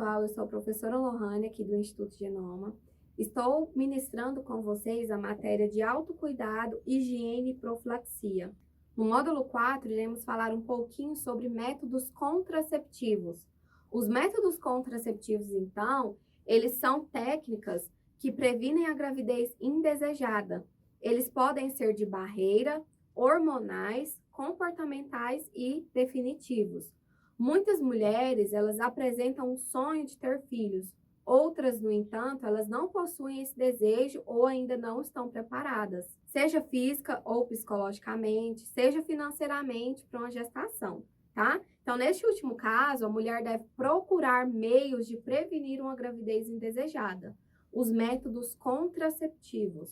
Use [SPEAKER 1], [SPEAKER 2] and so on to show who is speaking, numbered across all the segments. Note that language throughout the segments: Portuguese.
[SPEAKER 1] pessoal, eu sou a professora Lohane, aqui do Instituto Genoma. Estou ministrando com vocês a matéria de autocuidado, higiene e profilaxia. No módulo 4, iremos falar um pouquinho sobre métodos contraceptivos. Os métodos contraceptivos, então, eles são técnicas que previnem a gravidez indesejada. Eles podem ser de barreira, hormonais, comportamentais e definitivos. Muitas mulheres, elas apresentam um sonho de ter filhos. Outras, no entanto, elas não possuem esse desejo ou ainda não estão preparadas, seja física ou psicologicamente, seja financeiramente para uma gestação, tá? Então, neste último caso, a mulher deve procurar meios de prevenir uma gravidez indesejada, os métodos contraceptivos.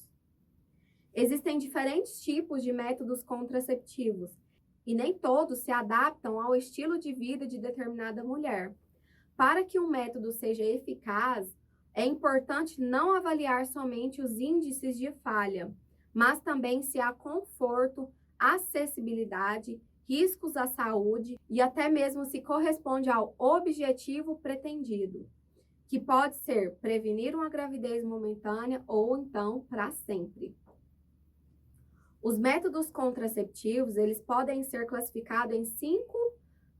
[SPEAKER 1] Existem diferentes tipos de métodos contraceptivos e nem todos se adaptam ao estilo de vida de determinada mulher. Para que um método seja eficaz, é importante não avaliar somente os índices de falha, mas também se há conforto, acessibilidade, riscos à saúde e até mesmo se corresponde ao objetivo pretendido, que pode ser prevenir uma gravidez momentânea ou então para sempre. Os métodos contraceptivos, eles podem ser classificados em 5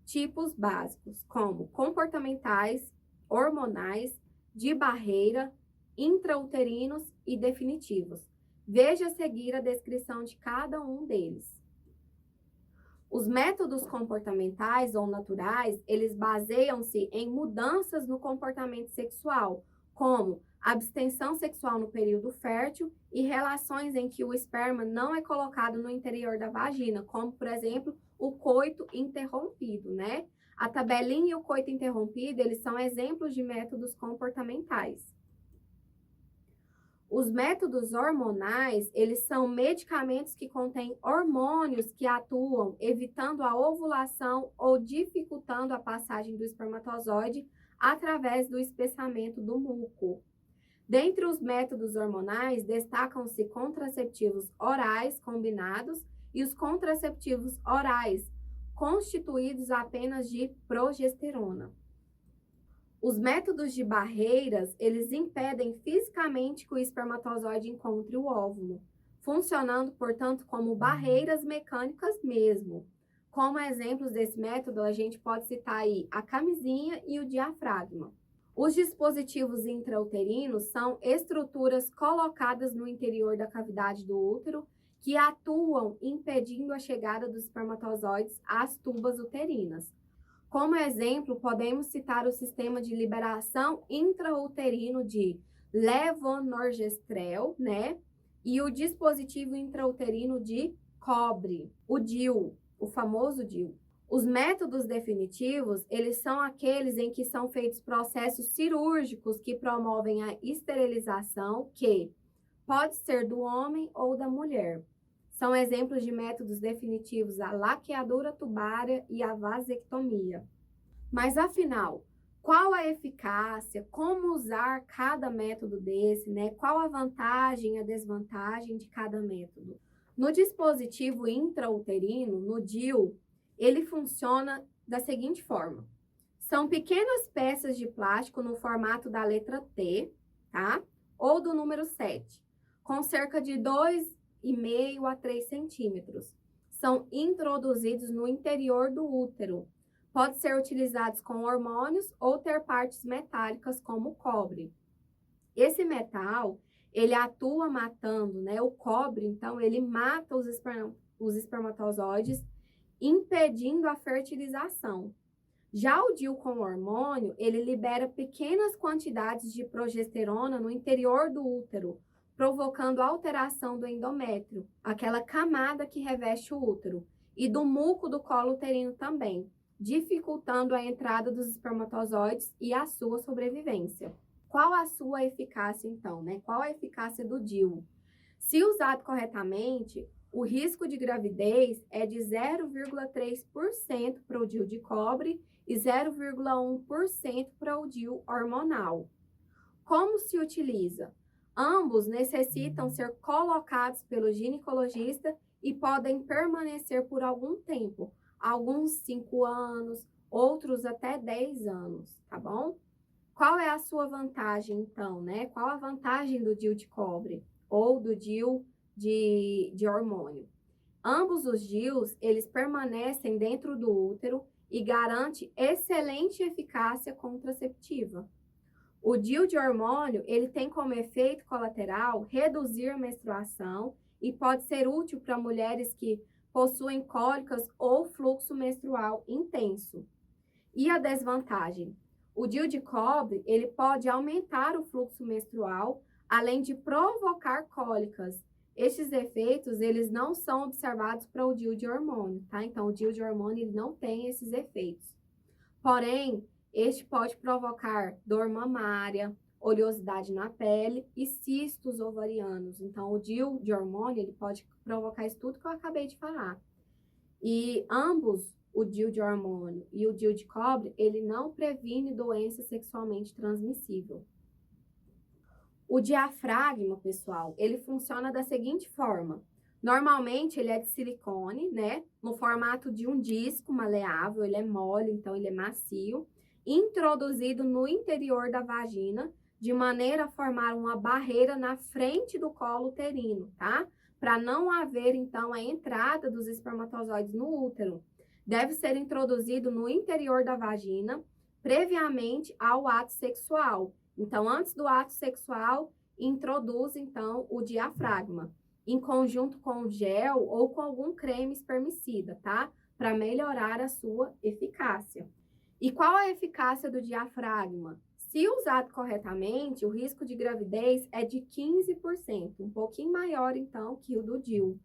[SPEAKER 1] tipos básicos, como comportamentais, hormonais, de barreira, intrauterinos e definitivos. Veja a seguir a descrição de cada um deles. Os métodos comportamentais ou naturais, eles baseiam-se em mudanças no comportamento sexual, como abstenção sexual no período fértil e relações em que o esperma não é colocado no interior da vagina, como, por exemplo, o coito interrompido, né? A tabelinha e o coito interrompido, eles são exemplos de métodos comportamentais. Os métodos hormonais, eles são medicamentos que contêm hormônios que atuam evitando a ovulação ou dificultando a passagem do espermatozoide através do espessamento do muco. Dentre os métodos hormonais, destacam-se contraceptivos orais combinados e os contraceptivos orais, constituídos apenas de progesterona. Os métodos de barreiras, eles impedem fisicamente que o espermatozoide encontre o óvulo, funcionando, portanto, como barreiras mecânicas mesmo. Como exemplos desse método, a gente pode citar aí a camisinha e o diafragma. Os dispositivos intrauterinos são estruturas colocadas no interior da cavidade do útero que atuam impedindo a chegada dos espermatozoides às tubas uterinas. Como exemplo, podemos citar o sistema de liberação intrauterino de levonorgestrel, né? E o dispositivo intrauterino de cobre, o DIU, o famoso DIU. Os métodos definitivos, eles são aqueles em que são feitos processos cirúrgicos que promovem a esterilização, que pode ser do homem ou da mulher. São exemplos de métodos definitivos a laqueadura tubária e a vasectomia. Mas, afinal, qual a eficácia? Como usar cada método desse, né? Qual a vantagem e a desvantagem de cada método? No dispositivo intrauterino, no DIU, ele funciona da seguinte forma. São pequenas peças de plástico no formato da letra T, tá? Ou do número 7, com cerca de 2,5 a 3 centímetros. São introduzidos no interior do útero. Pode ser utilizados com hormônios ou ter partes metálicas como o cobre. Esse metal, ele atua matando, né? O cobre, então, ele mata os espermatozoides, impedindo a fertilização. Já o DIU com hormônio, ele libera pequenas quantidades de progesterona no interior do útero, provocando alteração do endométrio, aquela camada que reveste o útero, e do muco do colo uterino também, dificultando a entrada dos espermatozoides e a sua sobrevivência. Qual a sua eficácia, então, né? Qual a eficácia do DIU? Se usado corretamente, o risco de gravidez é de 0,3% para o DIU de cobre e 0,1% para o DIU hormonal. Como se utiliza? Ambos necessitam ser colocados pelo ginecologista e podem permanecer por algum tempo, alguns 5 anos, outros até 10 anos, tá bom? Qual é a sua vantagem, então, né? Qual a vantagem do DIU de cobre ou do DIU de hormônio? Ambos os DIUs, eles permanecem dentro do útero e garante excelente eficácia contraceptiva. O DIU de hormônio, ele tem como efeito colateral reduzir a menstruação e pode ser útil para mulheres que possuem cólicas ou fluxo menstrual intenso. E a desvantagem? O DIU de cobre, ele pode aumentar o fluxo menstrual, além de provocar cólicas. Estes efeitos, eles não são observados para o DIU de hormônio, tá? Então, o DIU de hormônio, ele não tem esses efeitos. Porém, este pode provocar dor mamária, oleosidade na pele e cistos ovarianos. Então, o DIU de hormônio, ele pode provocar isso tudo que eu acabei de falar. E ambos, o DIU de hormônio e o DIU de cobre, ele não previne doença sexualmente transmissível. O diafragma, pessoal, ele funciona da seguinte forma. Normalmente, ele é de silicone, né? No formato de um disco maleável, ele é mole, então ele é macio, introduzido no interior da vagina, de maneira a formar uma barreira na frente do colo uterino, tá? Para não haver, então, a entrada dos espermatozoides no útero. Deve ser introduzido no interior da vagina, previamente ao ato sexual. Então, antes do ato sexual, introduz, então, o diafragma, em conjunto com gel ou com algum creme espermicida, tá? Para melhorar a sua eficácia. E qual a eficácia do diafragma? Se usado corretamente, o risco de gravidez é de 15%, um pouquinho maior, então, que o do DIU.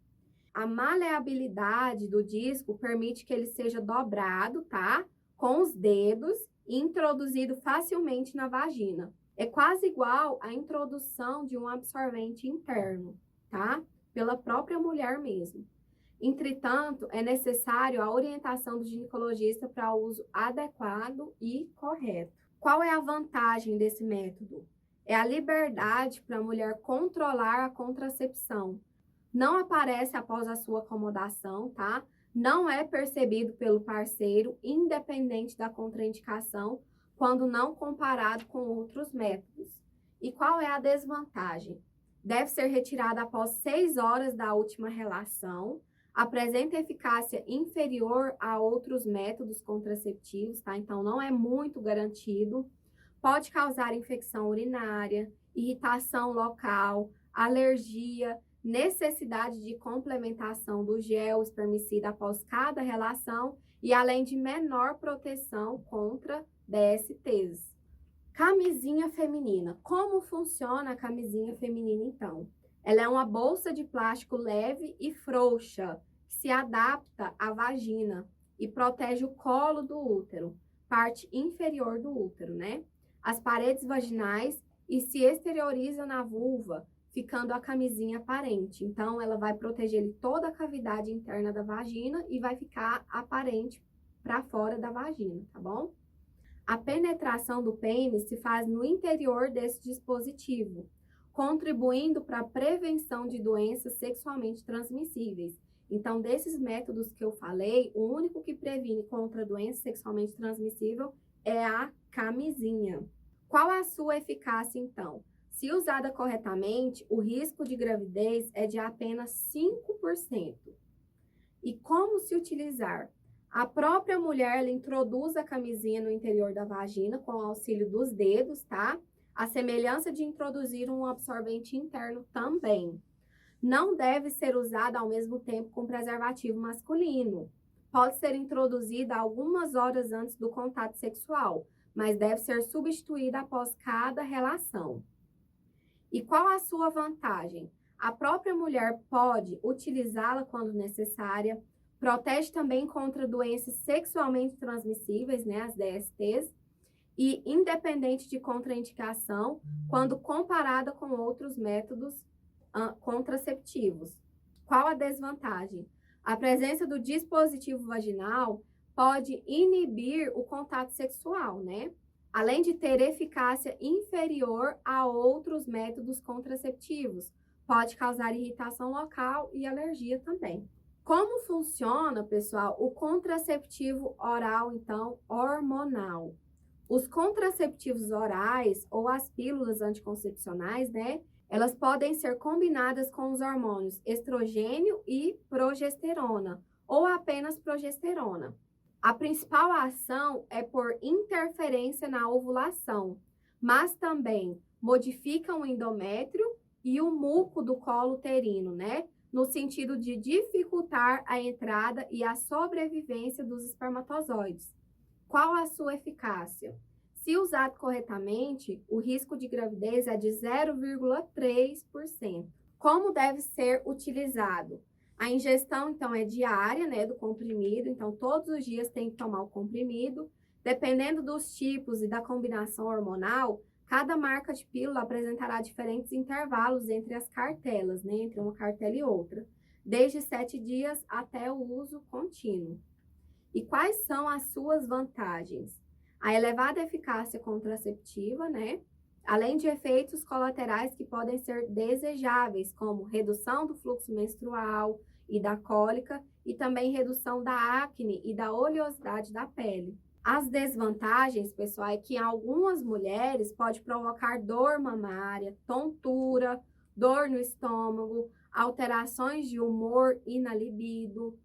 [SPEAKER 1] A maleabilidade do disco permite que ele seja dobrado, tá? Com os dedos e introduzido facilmente na vagina. É quase igual à introdução de um absorvente interno, tá? Pela própria mulher mesmo. Entretanto, é necessário a orientação do ginecologista para o uso adequado e correto. Qual é a vantagem desse método? É a liberdade para a mulher controlar a contracepção. Não aparece após a sua acomodação, tá? Não é percebido pelo parceiro, independente da contraindicação, quando não comparado com outros métodos. E qual é a desvantagem? Deve ser retirada após 6 horas da última relação, apresenta eficácia inferior a outros métodos contraceptivos, tá? Então, não é muito garantido. Pode causar infecção urinária, irritação local, alergia, necessidade de complementação do gel espermicida após cada relação e além de menor proteção contra DSTs. Camisinha feminina. Como funciona a camisinha feminina, então? Ela é uma bolsa de plástico leve e frouxa, que se adapta à vagina e protege o colo do útero, parte inferior do útero, né? As paredes vaginais e se exterioriza na vulva, ficando a camisinha aparente. Então, ela vai proteger toda a cavidade interna da vagina e vai ficar aparente para fora da vagina, tá bom? A penetração do pênis se faz no interior desse dispositivo, contribuindo para a prevenção de doenças sexualmente transmissíveis. Então, desses métodos que eu falei, o único que previne contra doença sexualmente transmissível é a camisinha. Qual a sua eficácia, então? Se usada corretamente, o risco de gravidez é de apenas 5%. E como se utilizar? A própria mulher, ela introduz a camisinha no interior da vagina com o auxílio dos dedos, tá? A semelhança de introduzir um absorvente interno também. Não deve ser usada ao mesmo tempo com preservativo masculino. Pode ser introduzida algumas horas antes do contato sexual, mas deve ser substituída após cada relação. E qual a sua vantagem? A própria mulher pode utilizá-la quando necessária, protege também contra doenças sexualmente transmissíveis, né, as DSTs, e independente de contraindicação, quando comparada com outros métodos contraceptivos. Qual a desvantagem? A presença do dispositivo vaginal pode inibir o contato sexual, né? Além de ter eficácia inferior a outros métodos contraceptivos, pode causar irritação local e alergia também. Como funciona, pessoal, o contraceptivo oral, então, hormonal? Os contraceptivos orais ou as pílulas anticoncepcionais, né? Elas podem ser combinadas com os hormônios estrogênio e progesterona, ou apenas progesterona. A principal ação é por interferência na ovulação, mas também modificam o endométrio e o muco do colo uterino, né? No sentido de dificultar a entrada e a sobrevivência dos espermatozoides. Qual a sua eficácia? Se usado corretamente, o risco de gravidez é de 0,3%. Como deve ser utilizado? A ingestão, então, é diária, né, do comprimido. Então, todos os dias tem que tomar o comprimido. Dependendo dos tipos e da combinação hormonal, cada marca de pílula apresentará diferentes intervalos entre as cartelas, né, entre uma cartela e outra, desde 7 dias até o uso contínuo. E quais são as suas vantagens? A elevada eficácia contraceptiva, né? Além de efeitos colaterais que podem ser desejáveis, como redução do fluxo menstrual e da cólica, e também redução da acne e da oleosidade da pele. As desvantagens, pessoal, é que em algumas mulheres pode provocar dor mamária, tontura, dor no estômago, alterações de humor e na libido,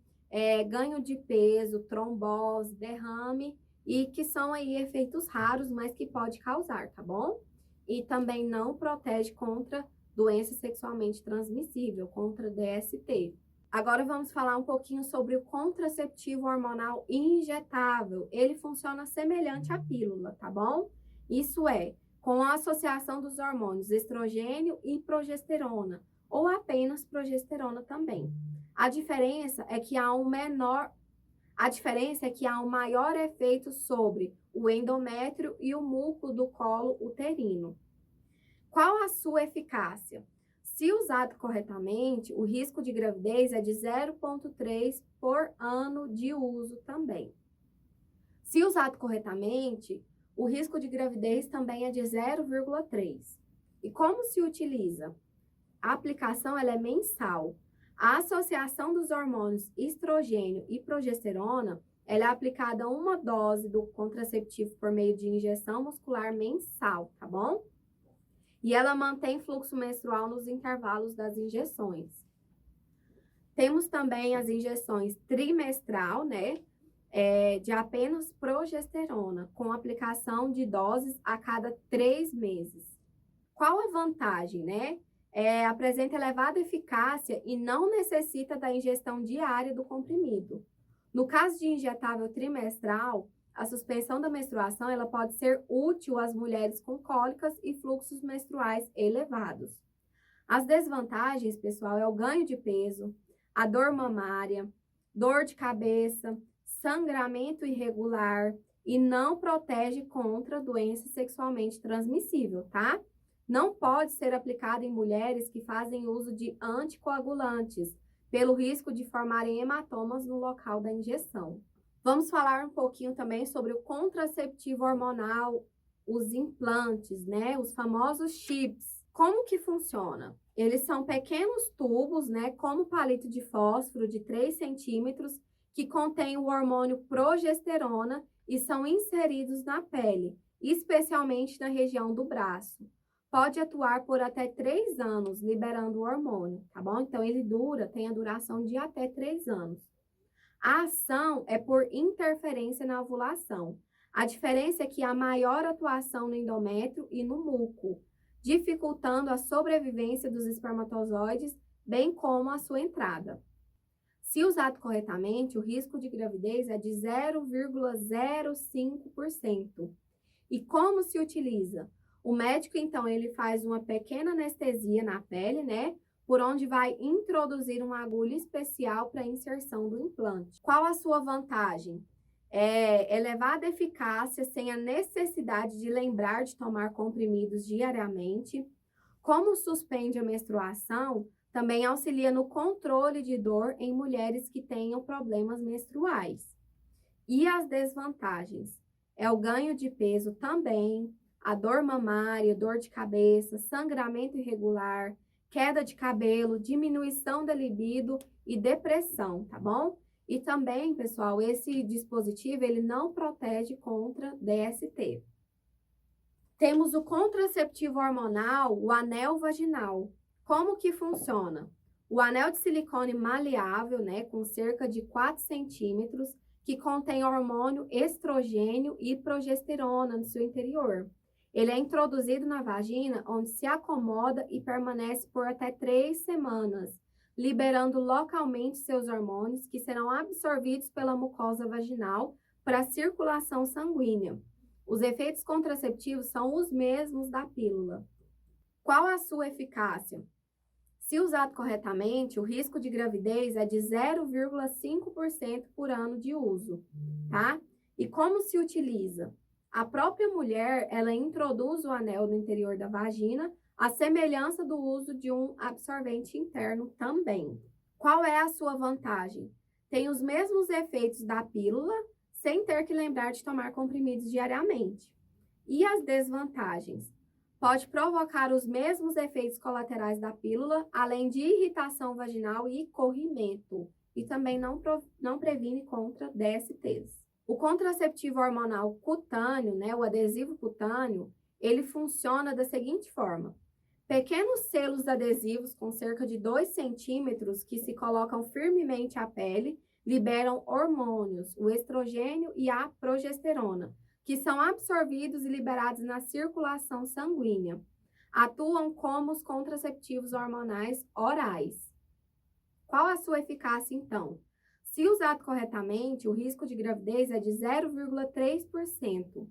[SPEAKER 1] ganho de peso, trombose, derrame, e que são aí efeitos raros, mas que pode causar, tá bom? E também não protege contra doença sexualmente transmissível, contra DST. Agora vamos falar um pouquinho sobre o contraceptivo hormonal injetável. Ele funciona semelhante à pílula, tá bom? Isso é, com a associação dos hormônios estrogênio e progesterona, ou apenas progesterona também. A diferença é que há um maior efeito sobre o endométrio e o muco do colo uterino. Qual a sua eficácia? Se usado corretamente, o risco de gravidez é de 0,3 por ano de uso também. Se usado corretamente, o risco de gravidez também é de 0,3. E como se utiliza? A aplicação ela é mensal. A associação dos hormônios estrogênio e progesterona, ela é aplicada uma dose do contraceptivo por meio de injeção muscular mensal, tá bom? E ela mantém fluxo menstrual nos intervalos das injeções. Temos também as injeções trimestral, né? De apenas progesterona, com aplicação de doses a cada 3 meses. Qual a vantagem, né? Apresenta elevada eficácia e não necessita da ingestão diária do comprimido. No caso de injetável trimestral, a suspensão da menstruação ela pode ser útil às mulheres com cólicas e fluxos menstruais elevados. As desvantagens, pessoal, é o ganho de peso, a dor mamária, dor de cabeça, sangramento irregular e não protege contra doença sexualmente transmissível, tá? Não pode ser aplicado em mulheres que fazem uso de anticoagulantes, pelo risco de formarem hematomas no local da injeção. Vamos falar um pouquinho também sobre o contraceptivo hormonal, os implantes, né? Os famosos chips. Como que funciona? Eles são pequenos tubos, né? Como palito de fósforo de 3 centímetros, que contém o hormônio progesterona e são inseridos na pele, especialmente na região do braço. Pode atuar por até 3 anos, liberando o hormônio, tá bom? Então, ele tem a duração de até 3 anos. A ação é por interferência na ovulação. A diferença é que há maior atuação no endométrio e no muco, dificultando a sobrevivência dos espermatozoides, bem como a sua entrada. Se usado corretamente, o risco de gravidez é de 0,05%. E como se utiliza? O médico, então, ele faz uma pequena anestesia na pele, né? Por onde vai introduzir uma agulha especial para a inserção do implante. Qual a sua vantagem? Elevada eficácia sem a necessidade de lembrar de tomar comprimidos diariamente. Como suspende a menstruação, também auxilia no controle de dor em mulheres que tenham problemas menstruais. E as desvantagens? É o ganho de peso também, a dor mamária, dor de cabeça, sangramento irregular, queda de cabelo, diminuição da libido e depressão, tá bom? E também, pessoal, esse dispositivo, ele não protege contra DST. Temos o contraceptivo hormonal, o anel vaginal. Como que funciona? O anel de silicone maleável, né, com cerca de 4 centímetros, que contém hormônio estrogênio e progesterona no seu interior. Ele é introduzido na vagina, onde se acomoda e permanece por até 3 semanas, liberando localmente seus hormônios, que serão absorvidos pela mucosa vaginal para a circulação sanguínea. Os efeitos contraceptivos são os mesmos da pílula. Qual a sua eficácia? Se usado corretamente, o risco de gravidez é de 0,5% por ano de uso, tá? E como se utiliza? A própria mulher, ela introduz o anel no interior da vagina, a semelhança do uso de um absorvente interno também. Qual é a sua vantagem? Tem os mesmos efeitos da pílula, sem ter que lembrar de tomar comprimidos diariamente. E as desvantagens? Pode provocar os mesmos efeitos colaterais da pílula, além de irritação vaginal e corrimento. E também não previne contra DSTs. O contraceptivo hormonal cutâneo, né, o adesivo cutâneo, ele funciona da seguinte forma. Pequenos selos adesivos com cerca de 2 centímetros que se colocam firmemente à pele, liberam hormônios, o estrogênio e a progesterona, que são absorvidos e liberados na circulação sanguínea. Atuam como os contraceptivos hormonais orais. Qual a sua eficácia, então? Se usado corretamente, o risco de gravidez é de 0,3%.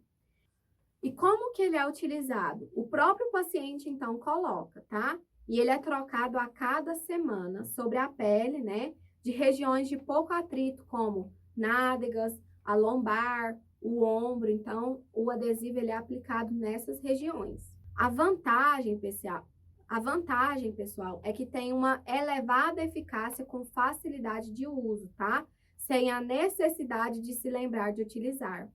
[SPEAKER 1] E como que ele é utilizado? O próprio paciente, então, coloca, tá? E ele é trocado a cada semana sobre a pele, né? De regiões de pouco atrito, como nádegas, a lombar, o ombro. Então, o adesivo ele é aplicado nessas regiões. A vantagem, pessoal, é que tem uma elevada eficácia com facilidade de uso, tá? Sem a necessidade de se lembrar de utilizar.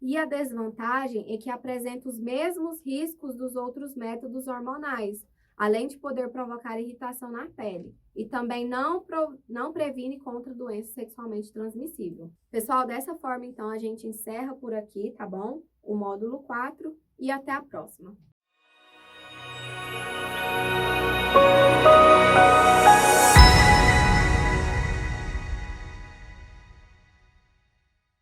[SPEAKER 1] E a desvantagem é que apresenta os mesmos riscos dos outros métodos hormonais, além de poder provocar irritação na pele. E também não previne contra doença sexualmente transmissível. Pessoal, dessa forma, então, a gente encerra por aqui, tá bom? O módulo 4 e até a próxima.